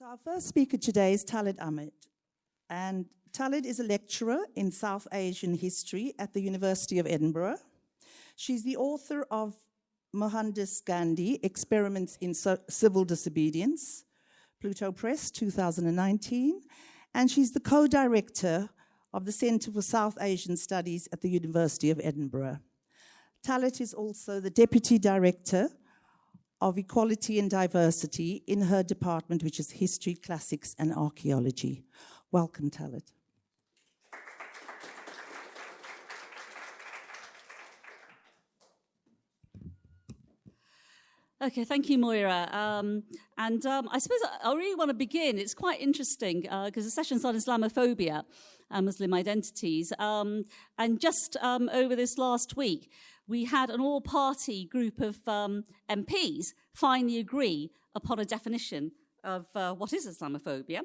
So our first speaker today is Talat Ahmed. And Talat is a lecturer in South Asian history at the University of Edinburgh. She's the author of Mohandas Gandhi, Experiments in Civil Disobedience, Pluto Press, 2019. And she's the co-director of the Centre for South Asian Studies at the University of Edinburgh. Talat is also the deputy director of Equality and Diversity in her department, which is History, Classics and Archaeology. Welcome, Talat. Okay, thank you, Moira. I suppose I really want to begin. It's quite interesting because the session's on Islamophobia and Muslim identities. And just over this last week, we had an all-party group of MPs finally agree upon a definition of what is Islamophobia.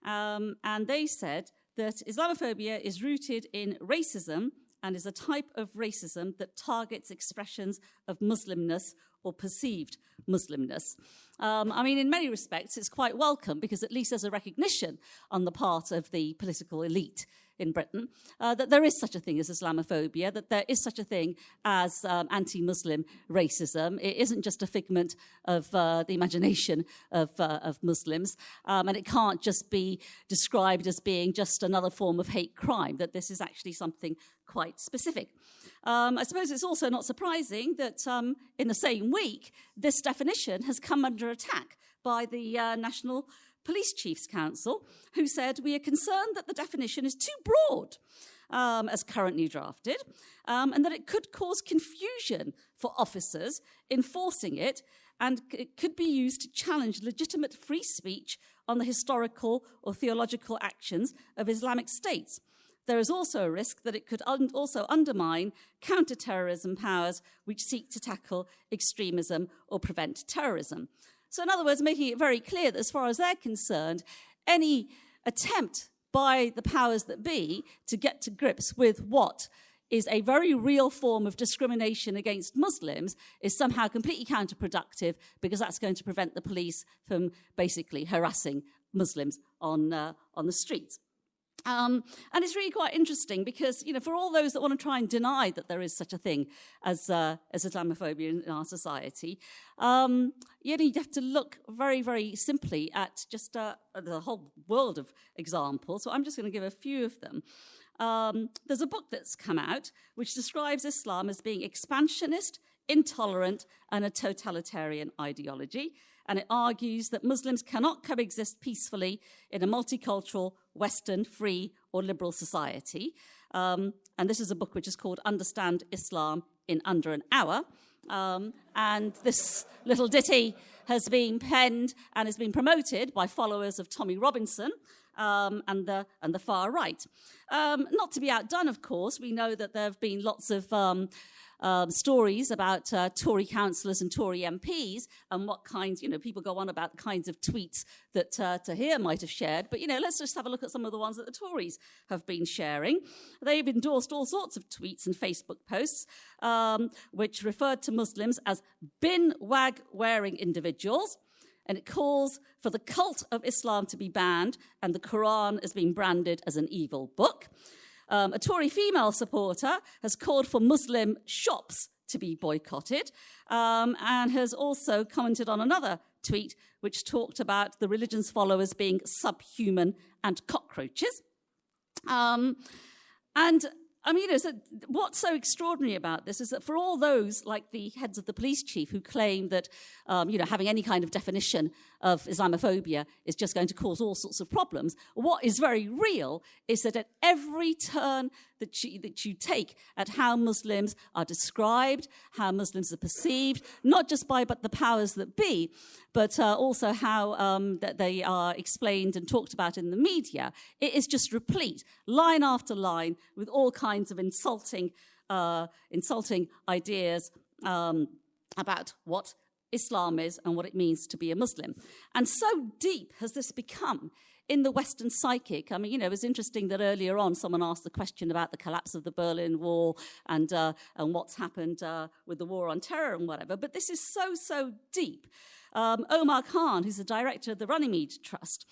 And they said that Islamophobia is rooted in racism and is a type of racism that targets expressions of Muslimness or perceived Muslimness. I mean, in many respects, it's quite welcome because at least there's a recognition on the part of the political elite in Britain that there is such a thing as Islamophobia, that there is such a thing as anti-Muslim racism. It isn't just a figment of the imagination of Muslims, and it can't just be described as being just another form of hate crime, that this is actually something quite specific. I suppose it's also not surprising that in the same week, this definition has come under attack by the National Police Chiefs Council, who said, we are concerned that the definition is too broad as currently drafted, and that it could cause confusion for officers enforcing it, and it could be used to challenge legitimate free speech on the historical or theological actions of Islamic states. There is also a risk that it could also undermine counter-terrorism powers which seek to tackle extremism or prevent terrorism. So in other words, making it very clear that as far as they're concerned, any attempt by the powers that be to get to grips with what is a very real form of discrimination against Muslims is somehow completely counterproductive because that's going to prevent the police from basically harassing Muslims on the streets. And it's really quite interesting because, you know, for all those that want to try and deny that there is such a thing as Islamophobia in our society, you have to look very, very simply at just the whole world of examples. So I'm just going to give a few of them. There's a book that's come out which describes Islam as being expansionist, intolerant, and a totalitarian ideology. And it argues that Muslims cannot coexist peacefully in a multicultural, Western, free, or liberal society. And this is a book which is called Understand Islam in Under an Hour. And this little ditty has been penned and has been promoted by followers of Tommy Robinson and the far right. Not to be outdone, of course, we know that there have been lots of stories about Tory councillors and Tory MPs and what kinds, people go on about the kinds of tweets that Tahir might have shared. But, let's just have a look at some of the ones that the Tories have been sharing. They've endorsed all sorts of tweets and Facebook posts which referred to Muslims as bin wag-wearing individuals. And it calls for the cult of Islam to be banned and the Quran as being branded as an evil book. A Tory female supporter has called for Muslim shops to be boycotted and has also commented on another tweet which talked about the religion's followers being subhuman and cockroaches. So what's so extraordinary about this is that for all those, like the heads of the police chief, who claim that, having any kind of definition of Islamophobia is just going to cause all sorts of problems, what is very real is that at every turn that you take at how Muslims are described, how Muslims are perceived, not just by but the powers that be, but also how that they are explained and talked about in the media, it is just replete, line after line, with all kinds of insulting ideas about what Islam is and what it means to be a Muslim. And so deep has this become in the Western psychic. I mean, it was interesting that earlier on someone asked the question about the collapse of the Berlin Wall and what's happened with the war on terror and whatever. But this is so deep. Omar Khan, who's the director of the Runnymede Trust,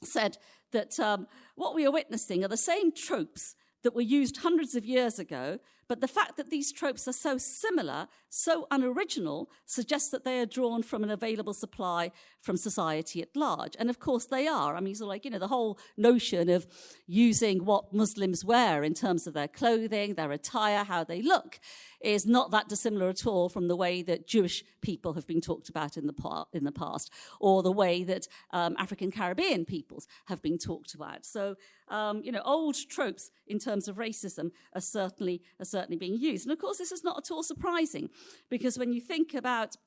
said that what we are witnessing are the same tropes that were used hundreds of years ago, but the fact that these tropes are so similar, so unoriginal, suggests that they are drawn from an available supply from society at large. And of course they are. I mean, sort of like, the whole notion of using what Muslims wear in terms of their clothing, their attire, how they look, is not that dissimilar at all from the way that Jewish people have been talked about in the past, or the way that African Caribbean peoples have been talked about. So, old tropes in terms of racism are certainly being used. And of course, this is not at all surprising, because when you think about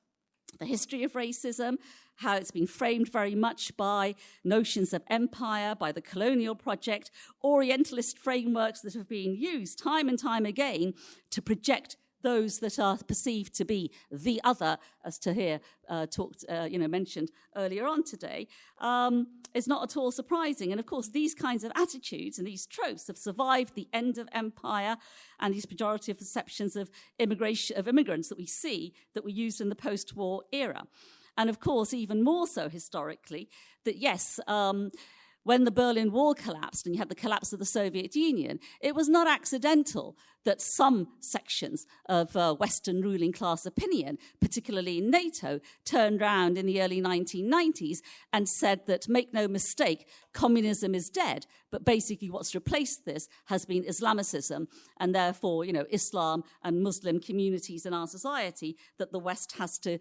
the history of racism, how it's been framed very much by notions of empire, by the colonial project, Orientalist frameworks that have been used time and time again to project those that are perceived to be the other, as Tahir mentioned earlier on today, is not at all surprising. And of course, these kinds of attitudes and these tropes have survived the end of empire and these pejorative perceptions of immigrants that we see that were used in the post-war era. And of course, even more so historically, that yes, when the Berlin Wall collapsed and you had the collapse of the Soviet Union, it was not accidental that some sections of Western ruling class opinion, particularly in NATO, turned around in the early 1990s and said that, make no mistake, communism is dead. But basically what's replaced this has been Islamicism, and therefore, Islam and Muslim communities in our society that the West has to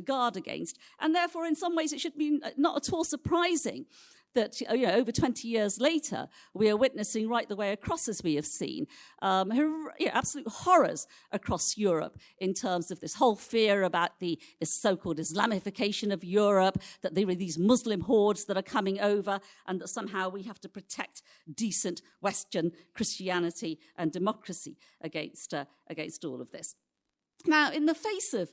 guard against. And therefore, in some ways, it should be not at all surprising that over 20 years later, we are witnessing right the way across, as we have seen, absolute horrors across Europe in terms of this whole fear about the so-called Islamification of Europe, that there are these Muslim hordes that are coming over, and that somehow we have to protect decent Western Christianity and democracy against all of this. Now, in the face of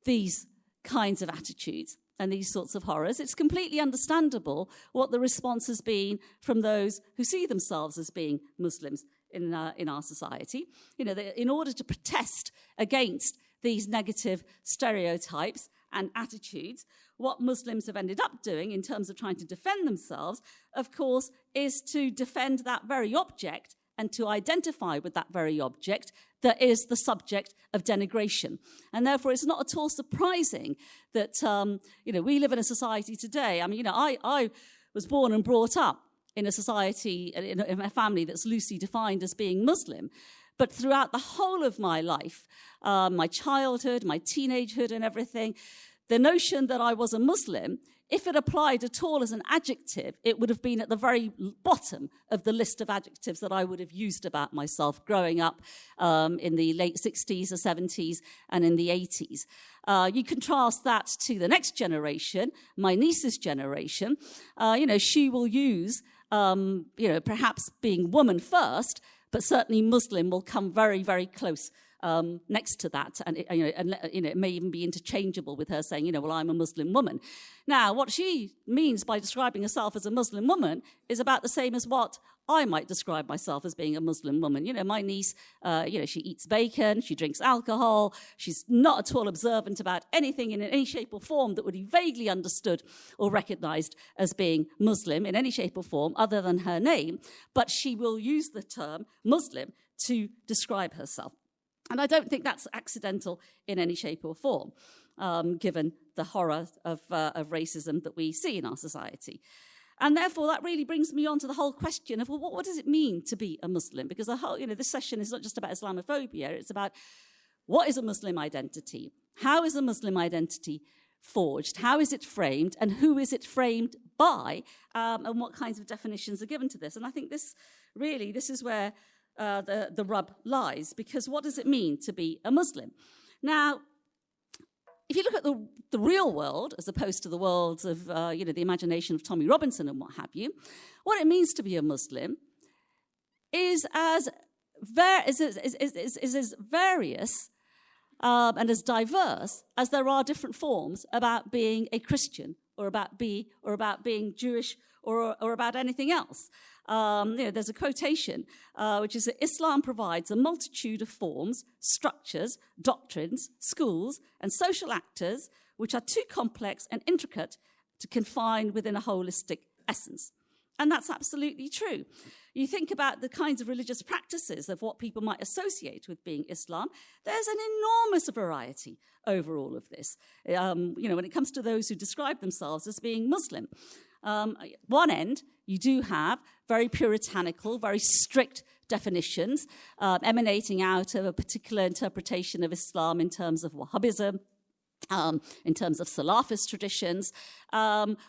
these kinds of attitudes and these sorts of horrors, it's completely understandable what the response has been from those who see themselves as being Muslims in our society. In order to protest against these negative stereotypes and attitudes, what Muslims have ended up doing in terms of trying to defend themselves, of course, is to defend that very object and to identify with that very object that is the subject of denigration. And therefore, it's not at all surprising that, we live in a society today. I mean, I was born and brought up in a society, in a family that's loosely defined as being Muslim. But throughout the whole of my life, my childhood, my teenagehood and everything, the notion that I was a Muslim, if it applied at all as an adjective, it would have been at the very bottom of the list of adjectives that I would have used about myself growing up in the late 60s or 70s and in the 80s. You contrast that to the next generation, my niece's generation. She will use, perhaps being woman first, but certainly Muslim will come very, very close next to that, and it may even be interchangeable with her saying, well, I'm a Muslim woman. Now, what she means by describing herself as a Muslim woman is about the same as what I might describe myself as being a Muslim woman. My niece, she eats bacon, she drinks alcohol, she's not at all observant about anything in any shape or form that would be vaguely understood or recognized as being Muslim in any shape or form other than her name, but she will use the term Muslim to describe herself. And I don't think that's accidental in any shape or form, given the horror of racism that we see in our society. And therefore, that really brings me on to the whole question of, well, what does it mean to be a Muslim? Because this session is not just about Islamophobia, it's about what is a Muslim identity? How is a Muslim identity forged? How is it framed? And who is it framed by? And what kinds of definitions are given to this? And I think this is where the rub lies, because what does it mean to be a Muslim? Now, if you look at the real world, as opposed to the world of the imagination of Tommy Robinson and what have you, what it means to be a Muslim is as various and as diverse as there are different forms about being a Christian or about B, or about being Jewish, or about anything else. There's a quotation, which is that Islam provides a multitude of forms, structures, doctrines, schools, and social actors which are too complex and intricate to confine within a holistic essence. And that's absolutely true. You think about the kinds of religious practices of what people might associate with being Islam, there's an enormous variety over all of this. When it comes to those who describe themselves as being Muslim, one end, you do have very puritanical, very strict definitions emanating out of a particular interpretation of Islam in terms of Wahhabism, in terms of Salafist traditions,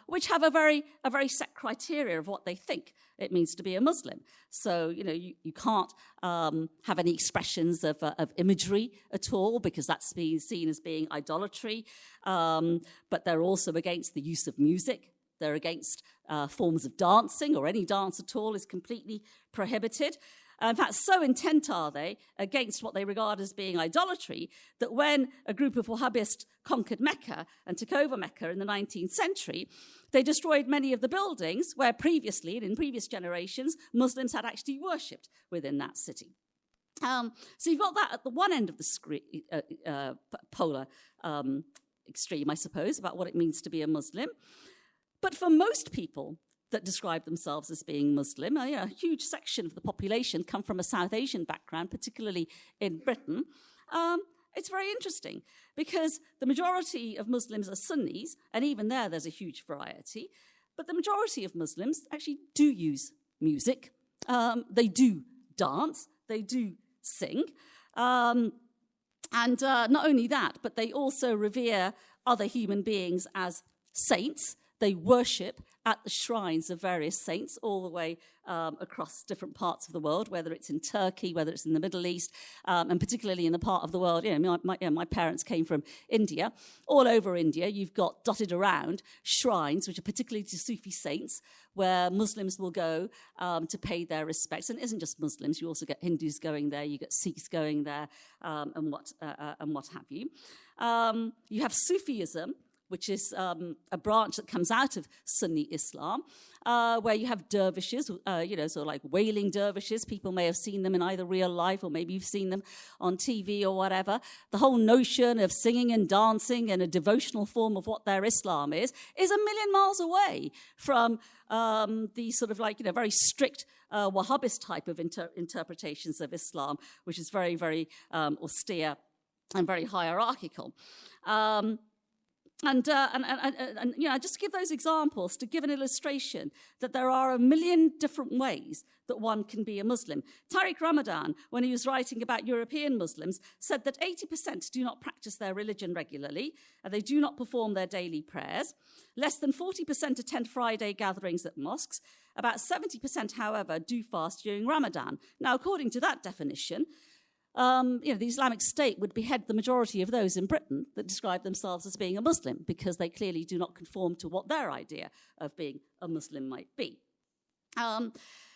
which have a very set criteria of what they think it means to be a Muslim. So, you can't have any expressions of imagery at all, because that's being seen as being idolatry. But they're also against the use of music. They're against forms of dancing, or any dance at all is completely prohibited. In fact, so intent are they against what they regard as being idolatry that when a group of Wahhabists conquered Mecca and took over Mecca in the 19th century, they destroyed many of the buildings where previously, and in previous generations, Muslims had actually worshipped within that city. So you've got that at the one end of the polar extreme, I suppose, about what it means to be a Muslim. But for most people that describe themselves as being Muslim, a huge section of the population come from a South Asian background, particularly in Britain, it's very interesting because the majority of Muslims are Sunnis, and even there's a huge variety, but the majority of Muslims actually do use music, they do dance, they do sing, and not only that, but they also revere other human beings as saints. They worship at the shrines of various saints all the way across different parts of the world, whether it's in Turkey, whether it's in the Middle East, and particularly in the part of the world, my parents came from India. All over India, you've got dotted around shrines, which are particularly to Sufi saints, where Muslims will go to pay their respects. And it isn't just Muslims, you also get Hindus going there, you get Sikhs going there, and what have you. You have Sufism, which is a branch that comes out of Sunni Islam, where you have dervishes, sort of like wailing dervishes. People may have seen them in either real life or maybe you've seen them on TV or whatever. The whole notion of singing and dancing and a devotional form of what their Islam is a million miles away from the sort of like, very strict Wahhabist type of interpretations of Islam, which is very, very austere and very hierarchical. And just to give those examples, to give an illustration that there are a million different ways that one can be a Muslim. Tariq Ramadan, when he was writing about European Muslims, said that 80% do not practice their religion regularly, and they do not perform their daily prayers. Less than 40% attend Friday gatherings at mosques. About 70%, however, do fast during Ramadan. Now, according to that definition, the Islamic State would behead the majority of those in Britain that describe themselves as being a Muslim, because they clearly do not conform to what their idea of being a Muslim might be.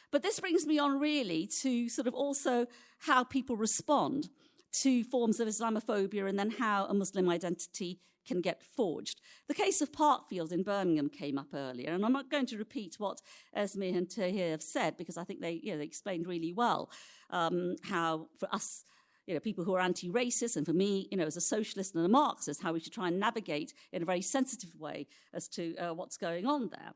But this brings me on really to sort of also how people respond to forms of Islamophobia and then how a Muslim identity can get forged. The case of Parkfield in Birmingham came up earlier, and I'm not going to repeat what Esme and Tahir have said, because I think they explained really well how, for us, people who are anti-racist, and for me, as a socialist and a Marxist, how we should try and navigate in a very sensitive way as to what's going on there.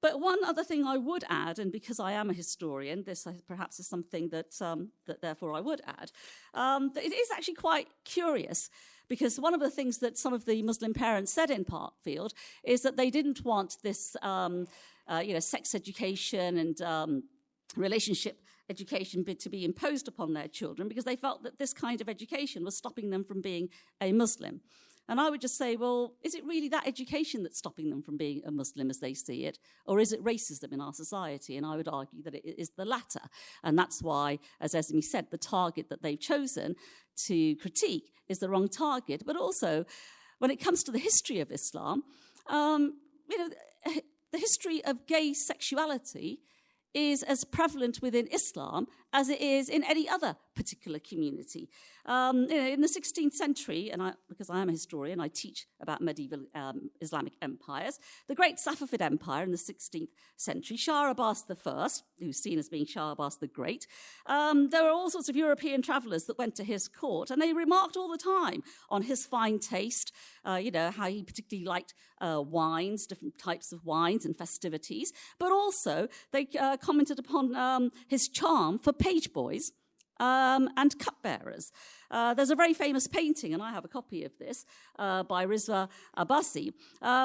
But one other thing I would add, and because I am a historian, this perhaps is something that therefore I would add, that it is actually quite curious, because one of the things that some of the Muslim parents said in Parkfield is that they didn't want this, sex education and relationship education to be imposed upon their children, because they felt that this kind of education was stopping them from being a Muslim. And I would just say, well, is it really that education that's stopping them from being a Muslim as they see it? Or is it racism in our society? And I would argue that it is the latter. And that's why, as Esme said, the target that they've chosen to critique is the wrong target. But also, when it comes to the history of Islam, the history of gay sexuality is as prevalent within Islam as it is in any other particular community. In the 16th century, and because I am a historian, I teach about medieval Islamic empires, the great Safavid Empire in the 16th century, Shah Abbas I, who's seen as being Shah Abbas the Great, there were all sorts of European travellers that went to his court, and they remarked all the time on his fine taste, how he particularly liked wines, different types of wines and festivities, but also they commented upon his charm for page boys and cupbearers. There's a very famous painting, and I have a copy of this, by Rizva Abbasi,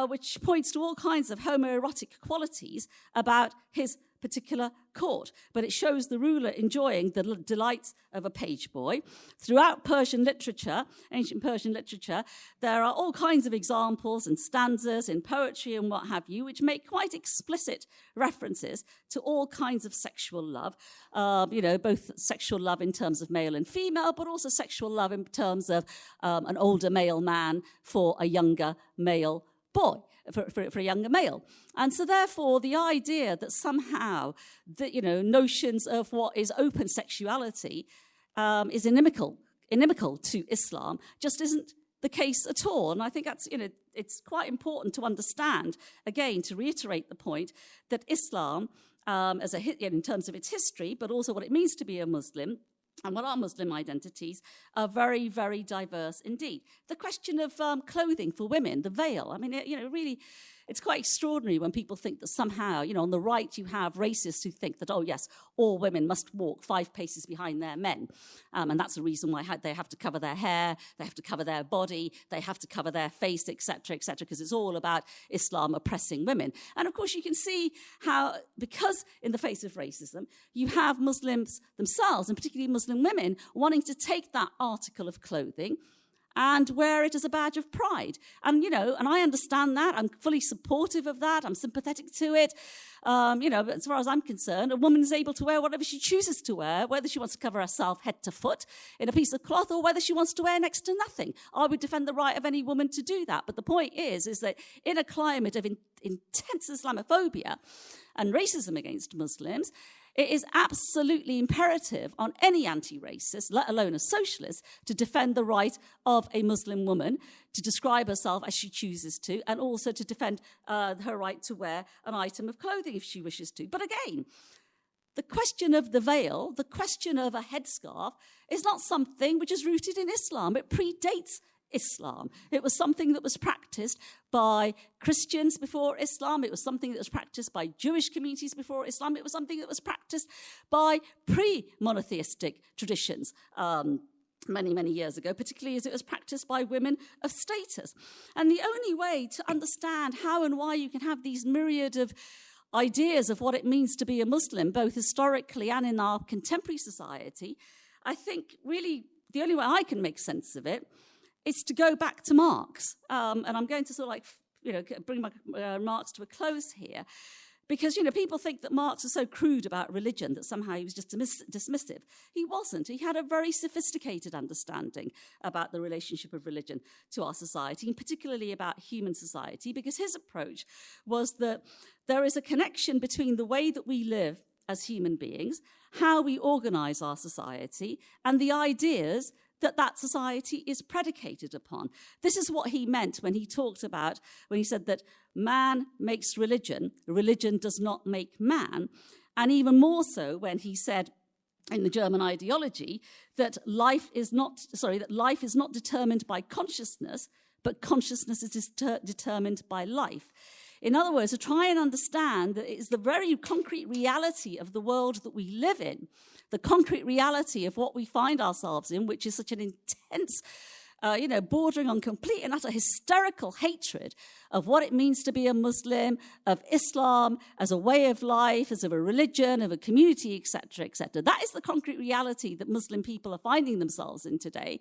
which points to all kinds of homoerotic qualities about his particular court, but it shows the ruler enjoying the delights of a page boy. Throughout Persian literature, ancient Persian literature, there are all kinds of examples and stanzas in poetry and what have you, which make quite explicit references to all kinds of sexual love, both sexual love in terms of male and female, but also sexual love in terms of an older male man for a younger male boy. For a younger male. And so therefore the idea that somehow notions of what is open sexuality is inimical to Islam just isn't the case at all. And I think that's, it's quite important to understand, again, to reiterate the point that Islam, in terms of its history, but also what it means to be a Muslim, and what are Muslim identities, are very, very diverse indeed. The question of clothing for women, the veil, I mean, really, it's quite extraordinary when people think that somehow, on the right you have racists who think that, oh yes, all women must walk 5 paces behind their men. And that's the reason why they have to cover their hair, they have to cover their body, they have to cover their face, etc., because it's all about Islam oppressing women. And of course you can see how, because in the face of racism, you have Muslims themselves, and particularly Muslim women, wanting to take that article of clothing and wear it as a badge of pride. And, and I understand that. I'm fully supportive of that. I'm sympathetic to it. But as far as I'm concerned, a woman is able to wear whatever she chooses to wear, whether she wants to cover herself head to foot in a piece of cloth or whether she wants to wear next to nothing. I would defend the right of any woman to do that. But the point is that in a climate of intense Islamophobia and racism against Muslims, it is absolutely imperative on any anti-racist, let alone a socialist, to defend the right of a Muslim woman to describe herself as she chooses to, and also to defend her right to wear an item of clothing if she wishes to. But again, the question of the veil, the question of a headscarf, is not something which is rooted in Islam. It predates Islam. It was something that was practiced by Christians before Islam. It was something that was practiced by Jewish communities before Islam. It was something that was practiced by pre-monotheistic traditions many, many years ago, particularly as it was practiced by women of status. And the only way to understand how and why you can have these myriad of ideas of what it means to be a Muslim, both historically and in our contemporary society, I think really the only way I can make sense of it is to go back to Marx. And I'm going to bring my remarks to a close here. Because, people think that Marx was so crude about religion that somehow he was just dismissive. He wasn't. He had a very sophisticated understanding about the relationship of religion to our society, and particularly about human society, because his approach was that there is a connection between the way that we live as human beings, how we organize our society, and the ideas that society is predicated upon. This is what he meant when he said that man makes religion, religion does not make man, and even more so when he said in the German ideology that life is not determined by consciousness, but consciousness is determined by life. In other words, to try and understand that it's the very concrete reality of the world that we live in, the concrete reality of what we find ourselves in, which is such an intense, bordering on complete and utter hysterical hatred of what it means to be a Muslim, of Islam as a way of life, as of a religion, of a community, etc., etc. That is the concrete reality that Muslim people are finding themselves in today.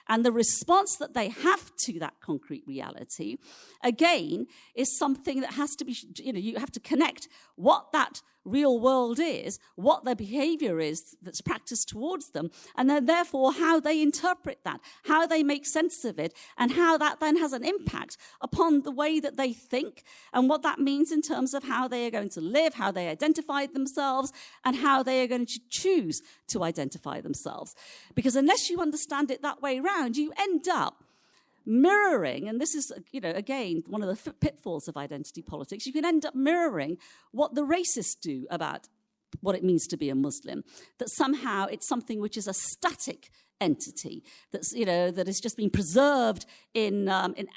And the response that they have to that concrete reality, again, is something that has to be, you have to connect what that real world is, what their behavior is that's practiced towards them, and then therefore how they interpret that, how they make sense of it, and how that then has an impact upon the way that they think and what that means in terms of how they are going to live, how they identify themselves, and how they are going to choose to identify themselves. Because unless you understand it that way round, you end up mirroring, and this is, again, one of the pitfalls of identity politics, you can end up mirroring what the racists do about what it means to be a Muslim, that somehow it's something which is a static entity that's, that has just been preserved in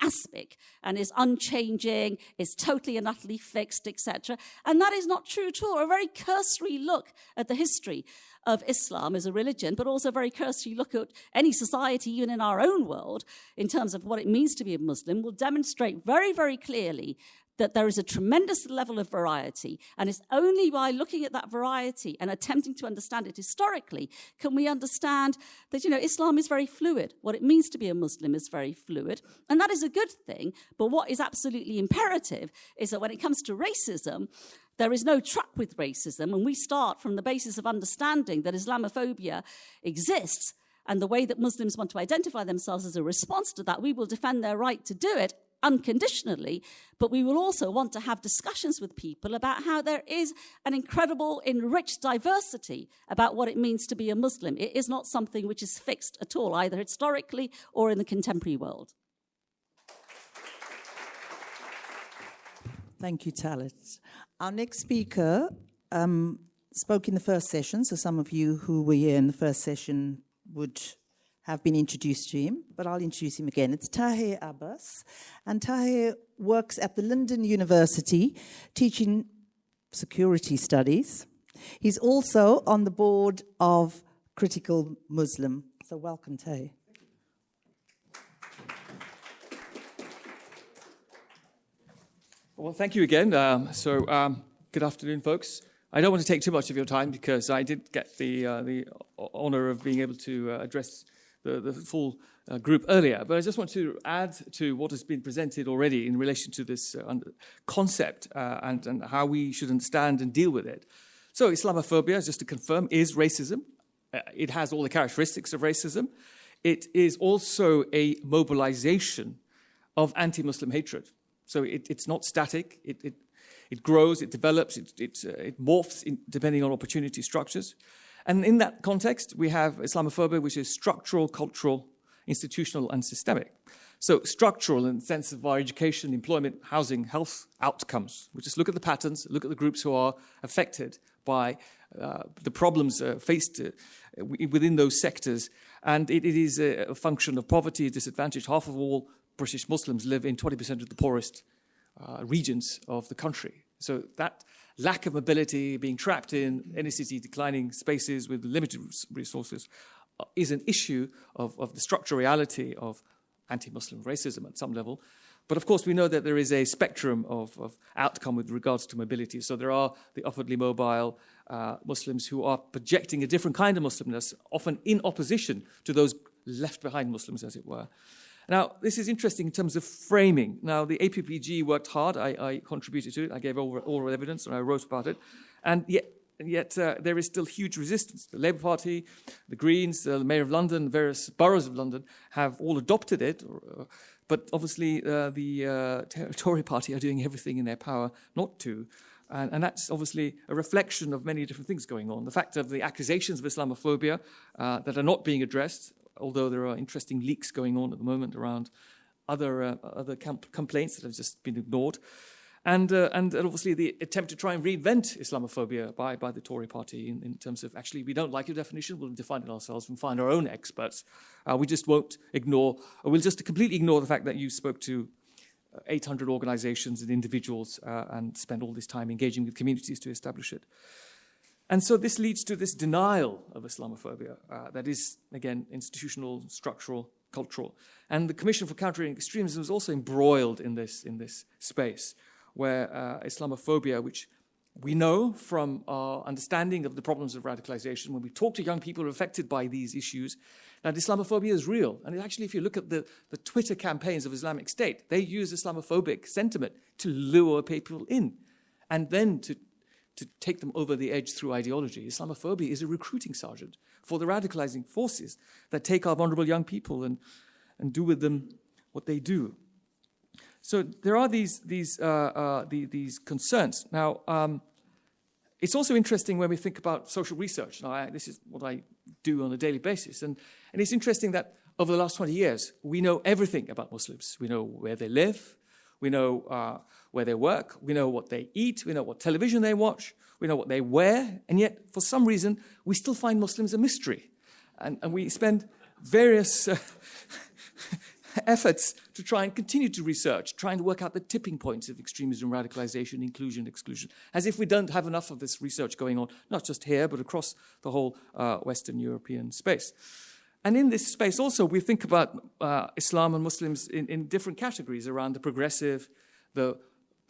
aspic and is unchanging, is totally and utterly fixed, etc. And that is not true at all. A very cursory look at the history of Islam as a religion, but also a very cursory look at any society, even in our own world, in terms of what it means to be a Muslim, will demonstrate very, very clearly that there is a tremendous level of variety, and it's only by looking at that variety and attempting to understand it historically can we understand that, Islam is very fluid. What it means to be a Muslim is very fluid, and that is a good thing. But what is absolutely imperative is that when it comes to racism, there is no truck with racism, and we start from the basis of understanding that Islamophobia exists, and the way that Muslims want to identify themselves as a response to that, we will defend their right to do it unconditionally, but we will also want to have discussions with people about how there is an incredible, enriched diversity about what it means to be a Muslim. It is not something which is fixed at all, either historically or in the contemporary world. Thank you, Talat. Our next speaker spoke in the first session, so some of you who were here in the first session would have been introduced to him, but I'll introduce him again. It's Tahir Abbas, and Tahir works at the London University teaching security studies. He's also on the board of Critical Muslim. So welcome, Tahir. Well, thank you again. Good afternoon, folks. I don't want to take too much of your time because I did get the honor of being able to address the full group earlier. But I just want to add to what has been presented already in relation to this concept and how we should understand and deal with it. So Islamophobia, just to confirm, is racism. It has all the characteristics of racism. It is also a mobilization of anti-Muslim hatred. So it's not static. It grows, it develops, it morphs depending on opportunity structures. And in that context, we have Islamophobia, which is structural, cultural, institutional, and systemic. So structural in the sense of our education, employment, housing, health outcomes. We just look at the patterns, look at the groups who are affected by the problems faced within those sectors. And it is a function of poverty, disadvantage. Half of all British Muslims live in 20% of the poorest regions of the country. So that lack of mobility, being trapped in inner city, declining spaces with limited resources, is an issue of the structural reality of anti-Muslim racism at some level. But of course, we know that there is a spectrum of outcome with regards to mobility. So there are the upwardly mobile Muslims who are projecting a different kind of Muslimness, often in opposition to those left behind Muslims, as it were. Now, this is interesting in terms of framing. Now, the APPG worked hard. I contributed to it. I gave oral evidence and I wrote about it. And yet there is still huge resistance. The Labour Party, the Greens, the Mayor of London, various boroughs of London have all adopted it. But obviously, the Tory party are doing everything in their power not to. And that's obviously a reflection of many different things going on. The fact of the accusations of Islamophobia that are not being addressed, although there are interesting leaks going on at the moment around other complaints that have just been ignored. And obviously the attempt to try and reinvent Islamophobia by the Tory party in terms of, actually, we don't like your definition, we'll define it ourselves and find our own experts. We just won't ignore, or we'll just completely ignore the fact that you spoke to 800 organizations and individuals and spent all this time engaging with communities to establish it. And so this leads to this denial of Islamophobia that is, again, institutional, structural, cultural. And the Commission for Countering Extremism is also embroiled in this space, where Islamophobia, which We know from our understanding of the problems of radicalization, when we talk to young people who are affected by these issues, that Islamophobia is real. And actually, if you look at the Twitter campaigns of Islamic State, they use Islamophobic sentiment to lure people in and then to take them over the edge through ideology. Islamophobia is a recruiting sergeant for the radicalizing forces that take our vulnerable young people and do with them what they do. So there are these concerns. Now, it's also interesting when we think about social research. Now, this is what I do on a daily basis. And it's interesting that over the last 20 years, we know everything about Muslims. We know where they live. We know where they work. We know what they eat. We know what television they watch. We know what they wear. And yet, for some reason, we still find Muslims a mystery. And we spend various efforts to try and continue to research, trying to work out the tipping points of extremism, radicalization, inclusion, exclusion, as if we don't have enough of this research going on, not just here, but across the whole Western European space. And in this space also, we think about Islam and Muslims in different categories around the progressive,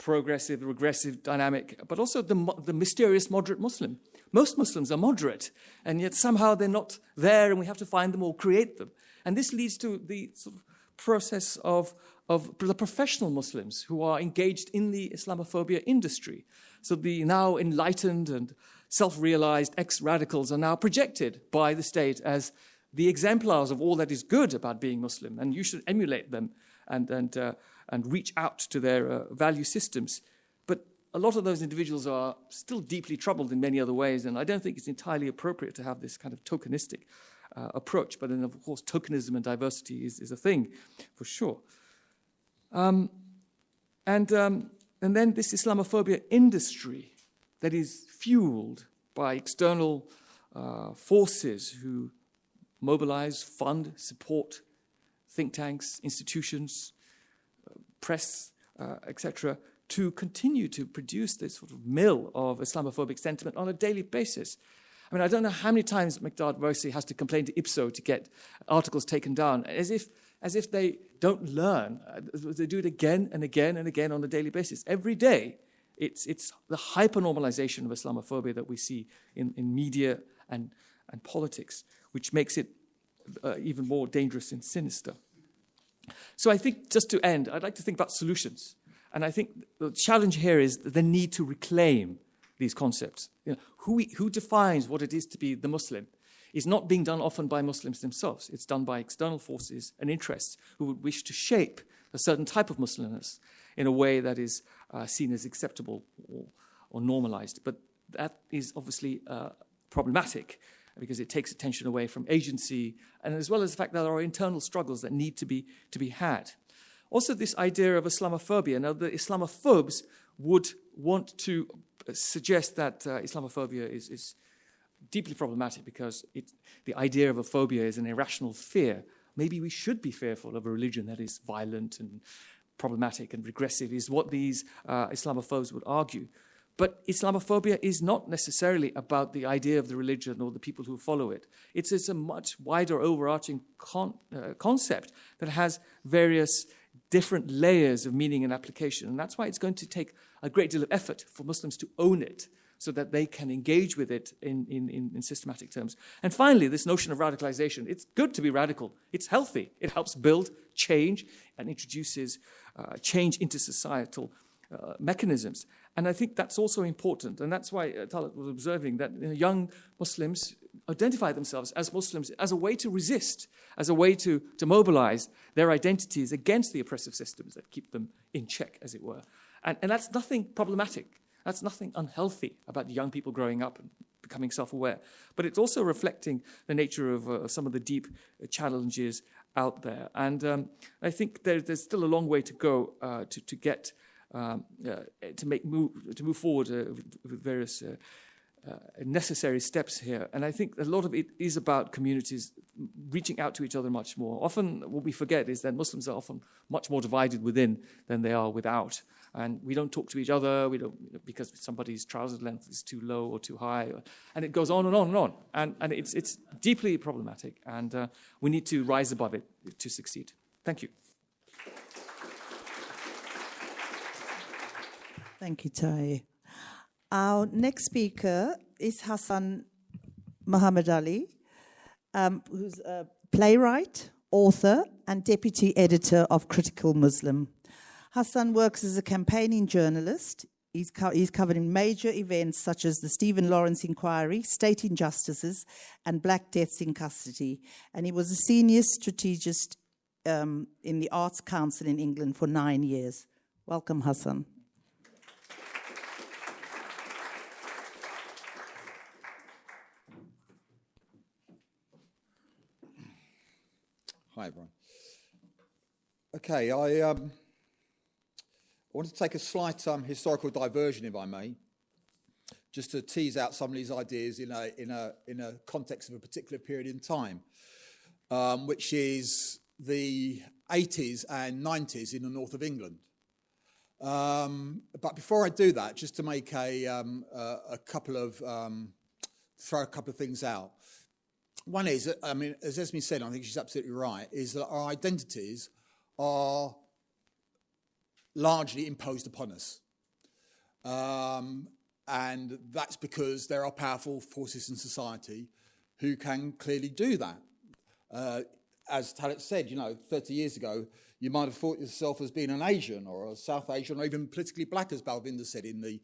regressive dynamic, but also the mysterious moderate Muslim. Most Muslims are moderate, and yet somehow they're not there, and we have to find them or create them. And this leads to the sort of process of the professional Muslims who are engaged in the Islamophobia industry. So the now enlightened and self-realized ex-radicals are now projected by the state as the exemplars of all that is good about being Muslim, and you should emulate them and reach out to their value systems. But a lot of those individuals are still deeply troubled in many other ways, and I don't think it's entirely appropriate to have this kind of tokenistic approach. But then, of course, tokenism and diversity is a thing, for sure. And then this Islamophobia industry that is fueled by external forces who mobilize, fund, support think tanks, institutions, press, etc., to continue to produce this sort of mill of Islamophobic sentiment on a daily basis. I mean, I don't know how many times Miqdad Vosi has to complain to Ipso to get articles taken down, as if they don't learn. They do it again and again and again on a daily basis. Every day, it's the hyper-normalization of Islamophobia that we see in media and politics, which makes it even more dangerous and sinister. So I think, just to end, I'd like to think about solutions. And I think the challenge here is the need to reclaim these concepts. You know, who defines what it is to be the Muslim is not being done often by Muslims themselves. It's done by external forces and interests who would wish to shape a certain type of Muslimness in a way that is seen as acceptable or normalized. But that is obviously problematic because it takes attention away from agency, and as well as the fact that there are internal struggles that need to be had. Also, this idea of Islamophobia. Now, the Islamophobes would want to suggest that Islamophobia is deeply problematic because the idea of a phobia is an irrational fear. Maybe we should be fearful of a religion that is violent and problematic and regressive, is what these Islamophobes would argue. But Islamophobia is not necessarily about the idea of the religion or the people who follow it. It's a much wider, overarching concept that has various different layers of meaning and application. And that's why it's going to take a great deal of effort for Muslims to own it so that they can engage with it in systematic terms. And finally, this notion of radicalization. It's good to be radical. It's healthy. It helps build change and introduces change into societal mechanisms. And I think that's also important. And that's why Talat was observing that young Muslims identify themselves as Muslims as a way to resist, as a way to mobilize their identities against the oppressive systems that keep them in check, as it were. And that's nothing problematic. That's nothing unhealthy about young people growing up and becoming self-aware. But it's also reflecting the nature of some of the deep challenges out there. And I think there's still a long way to go to get to move forward with various necessary steps here. And I think a lot of it is about communities reaching out to each other much more. Often what we forget is that Muslims are often much more divided within than they are without. And we don't talk to each other, because somebody's trouser length is too low or too high. And it goes on and on and on. And it's deeply problematic. And we need to rise above it to succeed. Thank you. Thank you, Tahir. Our next speaker is Hassan Mahamdallie, who's a playwright, author, and deputy editor of Critical Muslim. Hassan works as a campaigning journalist. He's covered in major events such as the Stephen Lawrence Inquiry, state injustices, and Black Deaths in Custody. And he was a senior strategist in the Arts Council in England for 9 years. Welcome, Hassan. Hi, everyone. Okay, I want to take a slight historical diversion, if I may, just to tease out some of these ideas in a context of a particular period in time, which is the 80s and 90s in the north of England. But before I do that, just to make throw a couple of things out. One is, I mean, as Esme said, I think she's absolutely right, is that our identities are largely imposed upon us. And that's because there are powerful forces in society who can clearly do that. As Talat said, 30 years ago, you might have thought yourself as being an Asian or a South Asian or even politically black, as Balvinder said in the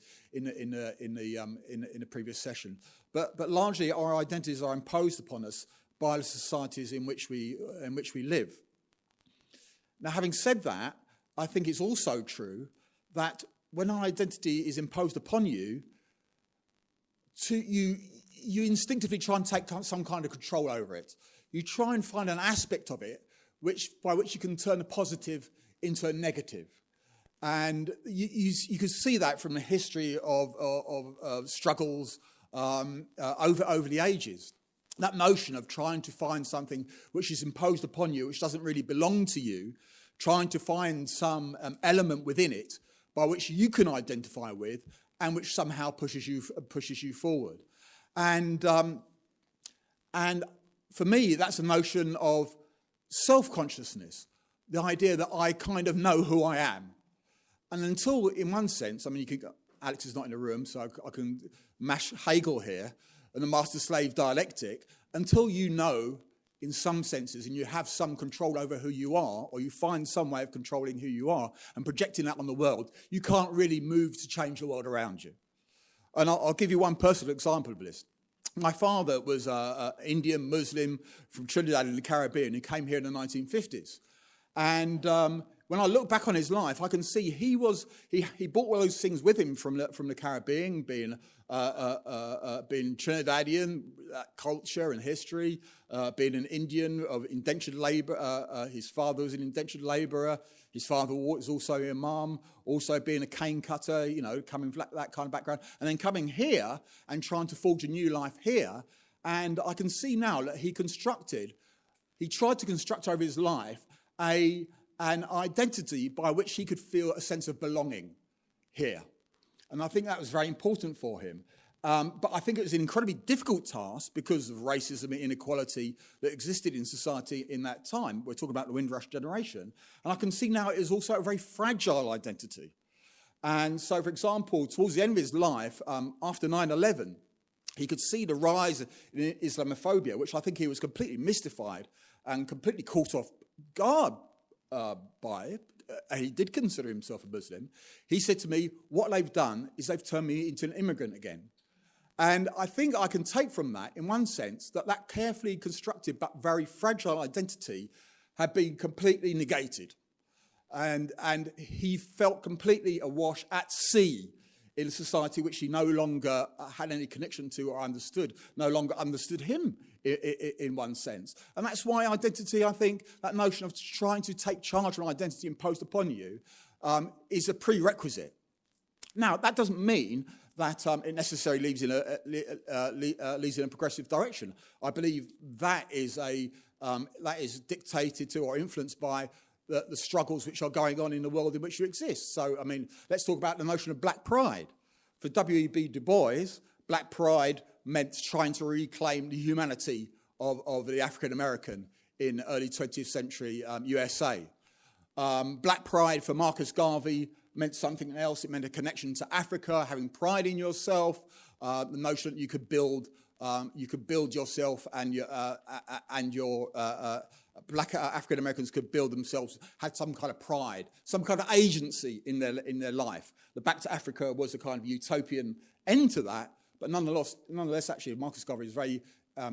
previous session. But largely, our identities are imposed upon us by the societies in which we live. Now, having said that, I think it's also true that when our identity is imposed upon you, you instinctively try and take some kind of control over it. You try and find an aspect of it by which you can turn a positive into a negative. And you can see that from the history of struggles over the ages. That notion of trying to find something which is imposed upon you, which doesn't really belong to you, trying to find some element within it by which you can identify with and which somehow pushes you forward. And for me, that's a notion of self-consciousness, the idea that I kind of know who I am. And until, in one sense, I mean, Alex is not in the room, so I can mash Hegel here and the master-slave dialectic, until you know, in some senses, and you have some control over who you are, or you find some way of controlling who you are and projecting that on the world, you can't really move to change the world around you. And I'll give you one personal example of this. My father was an Indian Muslim from Trinidad in the Caribbean who came here in the 1950s. And when I look back on his life, I can see he brought all those things with him from the Caribbean, being Trinidadian, culture and history, being an Indian of indentured labour. His father was an indentured labourer. His father was also an imam, also being a cane cutter, coming from that kind of background. And then coming here and trying to forge a new life here. And I can see now that he tried to construct over his life an identity by which he could feel a sense of belonging here. And I think that was very important for him. But I think it was an incredibly difficult task because of racism and inequality that existed in society in that time. We're talking about the Windrush generation. And I can see now it is also a very fragile identity. And so, for example, towards the end of his life, after 9/11, he could see the rise in Islamophobia, which I think he was completely mystified and completely caught off guard by it. He did consider himself a Muslim. He said to me, what they've done is they've turned me into an immigrant again. And I think I can take from that, in one sense, that carefully constructed but very fragile identity had been completely negated. And he felt completely awash at sea in a society which he no longer had any connection to or understood, no longer understood him in one sense. And that's why identity, I think, that notion of trying to take charge of an identity imposed upon you is a prerequisite. Now, that doesn't mean that it necessarily leads in a progressive direction. I believe that is dictated to or influenced by the struggles which are going on in the world in which you exist. So, I mean, let's talk about the notion of black pride. For W.E.B. Du Bois, black pride meant trying to reclaim the humanity of the African American in early 20th century USA. Black pride for Marcus Garvey meant something else. It meant a connection to Africa, having pride in yourself, the notion that you could build yourself and your black African Americans could build themselves, had some kind of pride, some kind of agency in their life. The Back to Africa was a kind of utopian end to that, but nonetheless, actually, Marcus Garvey is very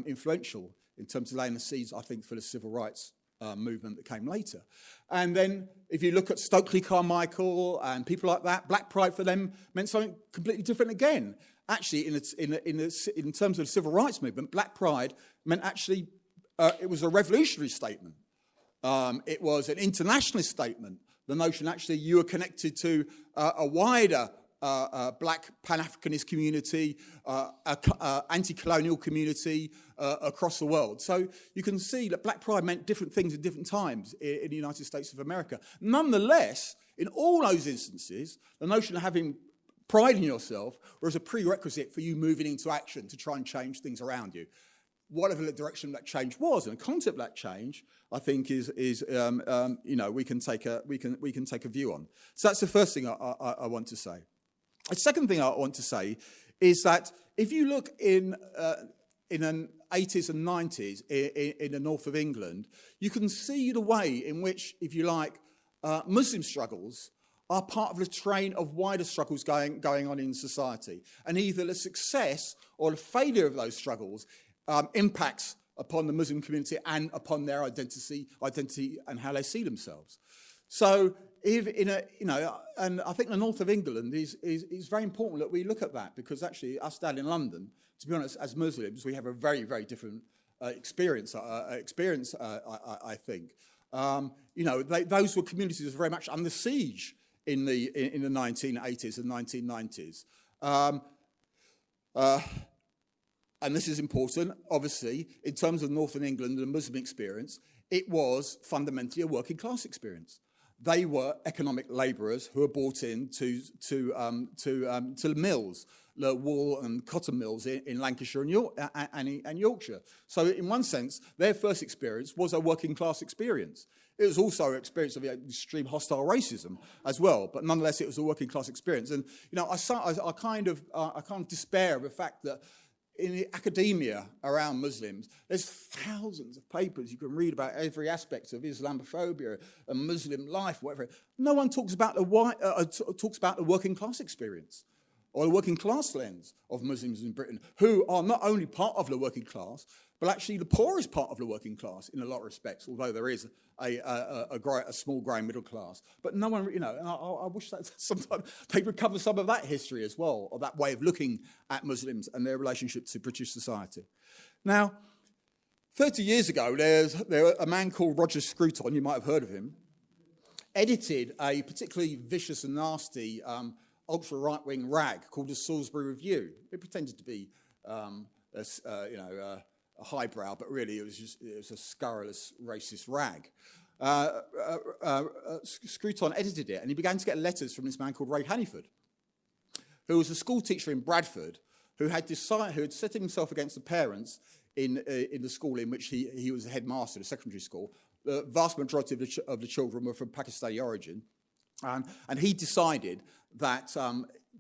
influential in terms of laying the seeds, I think, for the civil rights movement that came later. And then if you look at Stokely Carmichael and people like that, black pride for them meant something completely different again. Actually, in terms of the civil rights movement, black pride meant actually it was a revolutionary statement. It was an internationalist statement. The notion actually you were connected to a wider black Pan-Africanist community, anti-colonial community across the world. So you can see that black pride meant different things at different times in the United States of America. Nonetheless, in all those instances, the notion of having pride in yourself was a prerequisite for you moving into action to try and change things around you. Whatever the direction that change was, and the concept of that change, I think is we can take a view on. So that's the first thing I want to say. The second thing I want to say is that if you look in the 80s and 90s in the north of England, you can see the way in which, if you like, Muslim struggles are part of the train of wider struggles going on in society. And either the success or the failure of those struggles impacts upon the Muslim community and upon their identity and how they see themselves. So, if and I think the north of England is very important that we look at that, because actually us down in London, to be honest, as Muslims, we have a very, very different experience. I think those were communities that were very much under siege in the 1980s and 1990s. And this is important, obviously, in terms of Northern England and the Muslim experience, it was fundamentally a working class experience. They were economic labourers who were brought in to the mills, the wool and cotton mills in Lancashire and Yorkshire. So in one sense, their first experience was a working class experience. It was also an experience of extreme hostile racism as well, but nonetheless, it was a working class experience. And I kind of despair of the fact that in the academia around Muslims, there's thousands of papers you can read about every aspect of Islamophobia and Muslim life, whatever. No one talks about the working class experience or the working class lens of Muslims in Britain, who are not only part of the working class, but actually the poorest part of the working class in a lot of respects, although there is a small growing middle class. But no one, and I wish that sometimes they would cover some of that history as well, or that way of looking at Muslims and their relationship to British society. Now, 30 years ago, there a man called Roger Scruton, you might have heard of him, edited a particularly vicious and nasty ultra-right-wing rag called the Salisbury Review. It pretended to be a highbrow, but really it was a scurrilous, racist rag. Scruton edited it, and he began to get letters from this man called Ray Hanniford, who was a school teacher in Bradford, who had set himself against the parents in the school in which he was the headmaster, the secondary school. The vast majority of the children were from Pakistani origin, and he decided that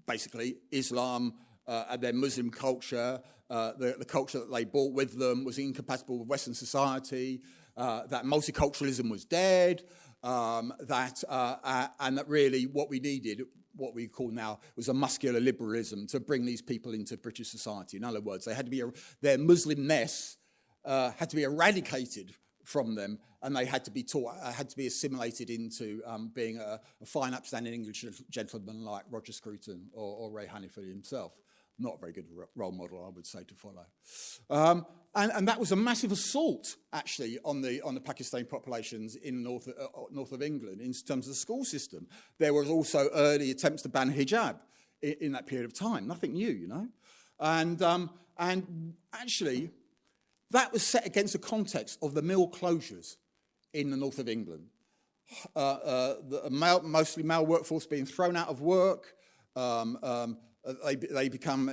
basically Islam and their Muslim culture, the culture that they brought with them, was incompatible with Western society, that multiculturalism was dead, and that really what we needed, what we call now, was a muscular liberalism to bring these people into British society. In other words, they had to be their Muslimness had to be eradicated from them, and they had to be taught, had to be assimilated into being a fine, upstanding English gentleman like Roger Scruton or Ray Hanniford himself. Not a very good role model, I would say, to follow. And that was a massive assault, actually, on the Pakistani populations in north of England in terms of the school system. There was also early attempts to ban hijab in that period of time. Nothing new, And actually, that was set against the context of the mill closures in the north of England. Mostly male workforce being thrown out of work, they become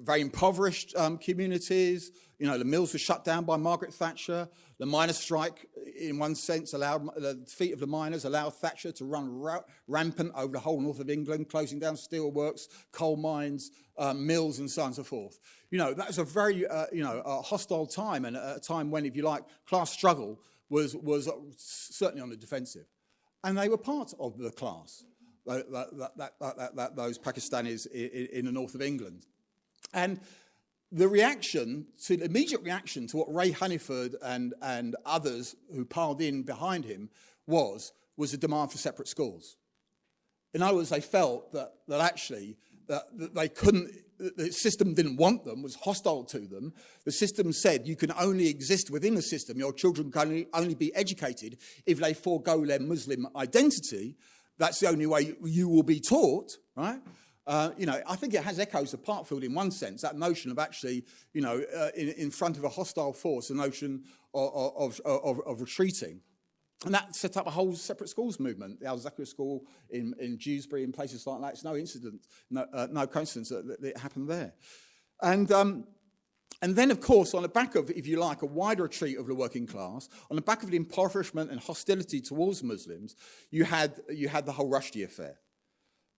very impoverished communities. You know, the mills were shut down by Margaret Thatcher. The miners' strike, in one sense, allowed the defeat of the miners allowed Thatcher to run rampant over the whole north of England, closing down steelworks, coal mines, mills, and so on and so forth. You know, that was a very a hostile time, and a time when, if you like, class struggle was certainly on the defensive, and they were part of the class. Those Pakistanis in the north of England. And the immediate reaction to what Ray Hungerford and others who piled in behind him was a demand for separate schools. In other words, they felt that actually they couldn't, the system didn't want them, was hostile to them. The system said you can only exist within the system, your children can only be educated if they forego their Muslim identity. That's the only way you will be taught, right? I think it has echoes of Parkfield in one sense, that notion of actually, in front of a hostile force, the notion of retreating. And that set up a whole separate schools movement, the Al-Zakir School in Dewsbury and places like that. It's no coincidence that it happened there. And then, of course, on the back of, if you like, a wider retreat of the working class, on the back of the impoverishment and hostility towards Muslims, you had the whole Rushdie affair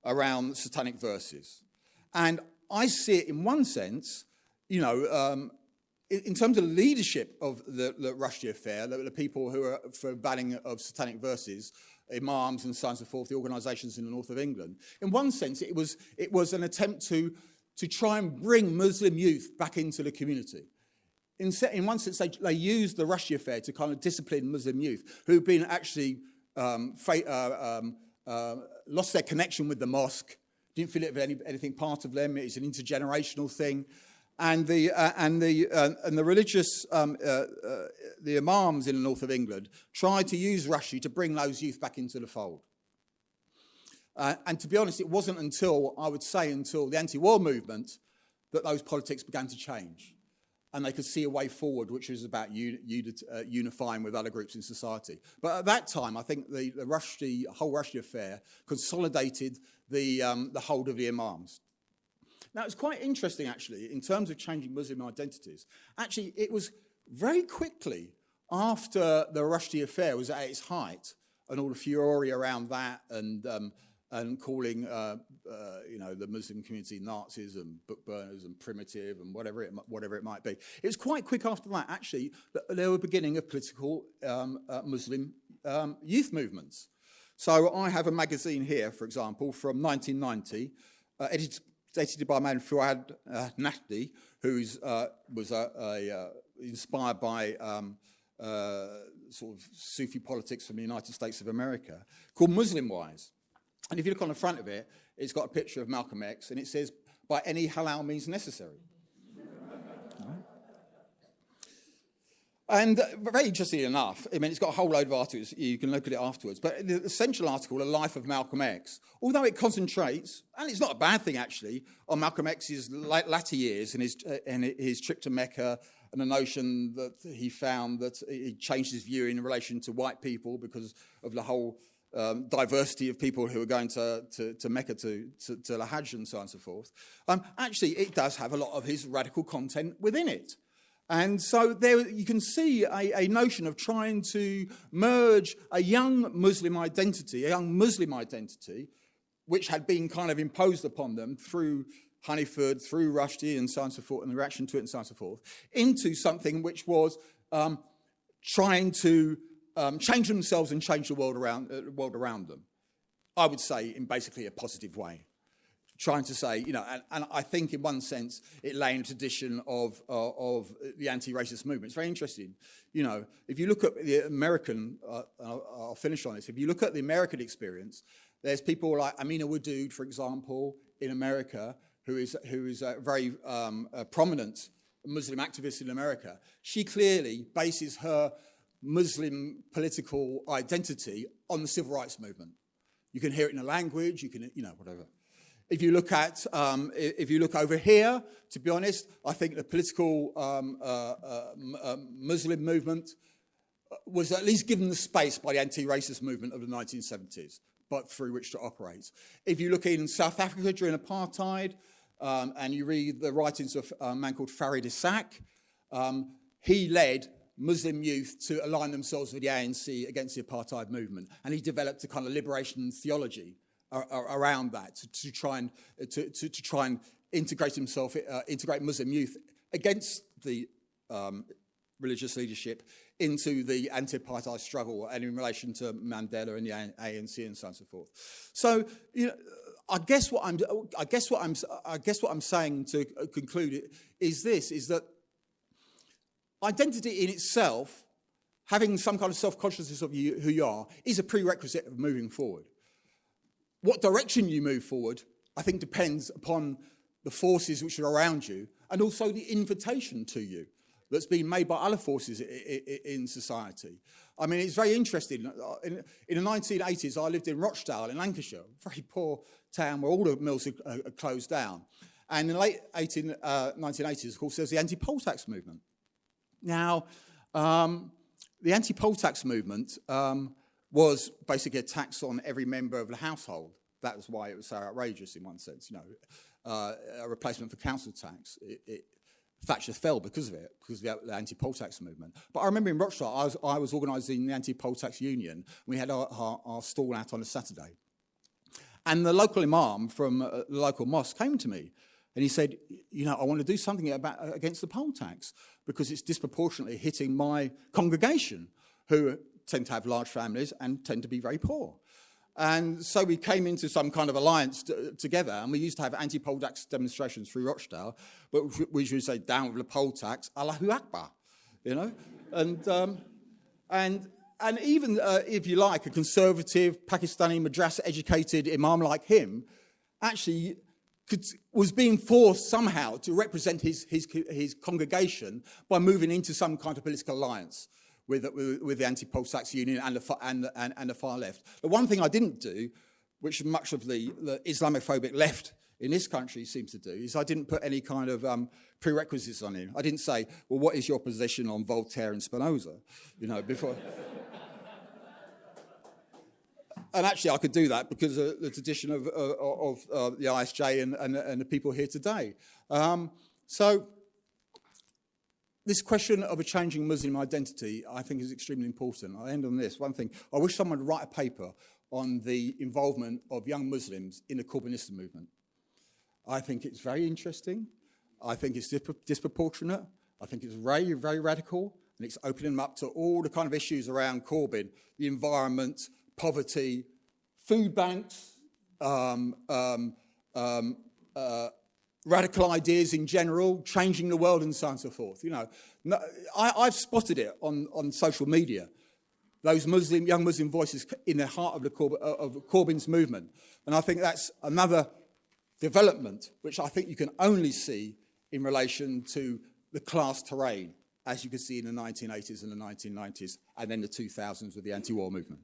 around satanic verses. And I see it in one sense, in terms of the leadership of the Rushdie affair, the people who are for banning of satanic verses, imams and so on and so forth, the organisations in the north of England. In one sense, it was an attempt to try and bring Muslim youth back into the community. In one sense, they used the Rushdie affair to kind of discipline Muslim youth who've been actually lost their connection with the mosque, didn't feel it was anything part of them. It's an intergenerational thing, and the religious the imams in the north of England tried to use Rushdie to bring those youth back into the fold. And to be honest, it wasn't until the anti-war movement that those politics began to change. And they could see a way forward, which was about unifying with other groups in society. But at that time, I think the whole Rushdie affair consolidated the hold of the imams. Now, it's quite interesting, actually, in terms of changing Muslim identities. Actually, it was very quickly after the Rushdie affair was at its height, and all the furore around that, and calling the Muslim community Nazis and book burners and primitive and whatever it might be. It was quite quick after that, actually, that there were beginning of political Muslim youth movements. So I have a magazine here, for example, from 1990, edited by a man Fuad Nahdi, who was inspired by sort of Sufi politics from the United States of America, called Muslim Wise. And if you look on the front of it, it's got a picture of Malcolm X, and it says, by any halal means necessary. And very interesting enough, I mean, it's got a whole load of articles. You can look at it afterwards. But the essential article, The Life of Malcolm X, although it concentrates, and it's not a bad thing, actually, on Malcolm X's latter years and his trip to Mecca, and the notion that he found that he changed his view in relation to white people because of the whole diversity of people who are going to Mecca to the Hajj and so on and so forth. Actually, it does have a lot of his radical content within it. And so there you can see a notion of trying to merge a young Muslim identity, which had been kind of imposed upon them through Hungerford, through Rushdie and so on and so forth, and the reaction to it and so on and so forth, into something which was trying to change themselves and change the world around them. I would say in basically a positive way. Trying to say, and I think in one sense it lay in a tradition of the anti-racist movement. It's very interesting. If you look at the American, I'll finish on this. If you look at the American experience, there's people like Amina Wadud, for example, in America, who is a very prominent Muslim activist in America. She clearly bases her Muslim political identity on the civil rights movement. You can hear it in the language. You can, whatever. If you look at, if you look over here, to be honest, I think the political Muslim movement was at least given the space by the anti-racist movement of the 1970s. but through which to operate. If you look in South Africa during apartheid, and you read the writings of a man called Farid Isaac, he led Muslim youth to align themselves with the ANC against the apartheid movement, and he developed a kind of liberation theology around that to try and integrate Muslim youth against the religious leadership into the anti-apartheid struggle, and in relation to Mandela and the ANC and so on and so forth. So, I guess what I'm saying to conclude is that identity in itself, having some kind of self-consciousness of who you are, is a prerequisite of moving forward. What direction you move forward, I think, depends upon the forces which are around you, and also the invitation to you that's been made by other forces in society. I mean, it's very interesting. In the 1980s, I lived in Rochdale in Lancashire, a very poor town where all the mills had closed down. And in the late 1980s, of course, there's the anti-poll tax movement. Now, the anti-poll tax movement was basically a tax on every member of the household. That was why it was so outrageous in one sense, a replacement for council tax. Thatcher fell because of it, because of the anti-poll tax movement. But I remember in Rochdale, I was organising the anti-poll tax union. We had our stall out on a Saturday. And the local imam from the local mosque came to me, and he said, I want to do something against the poll tax, because it's disproportionately hitting my congregation, who tend to have large families and tend to be very poor. And so we came into some kind of alliance together, and we used to have anti-poll tax demonstrations through Rochdale, but we should say, down with the poll tax, Allahu Akbar, And even, if you like, a conservative, Pakistani, madrasa-educated imam like him actually was being forced somehow to represent his congregation by moving into some kind of political alliance with the anti-poll tax union and the far left. The one thing I didn't do, which much of the Islamophobic left in this country seems to do, is I didn't put any kind of prerequisites on him. I didn't say, well, what is your position on Voltaire and Spinoza? Before. And actually, I could do that because of the tradition of the ISJ and the people here today. So this question of a changing Muslim identity, I think, is extremely important. I'll end on this. One thing, I wish someone would write a paper on the involvement of young Muslims in the Corbynista movement. I think it's very interesting. I think it's disproportionate. I think it's very, very radical. And it's opening them up to all the kind of issues around Corbyn, the environment, poverty, food banks, radical ideas in general, changing the world and so on and so forth. I've spotted it on social media, those young Muslim voices in the heart of Corbyn's movement. And I think that's another development which I think you can only see in relation to the class terrain, as you could see in the 1980s and the 1990s, and then the 2000s with the anti-war movement.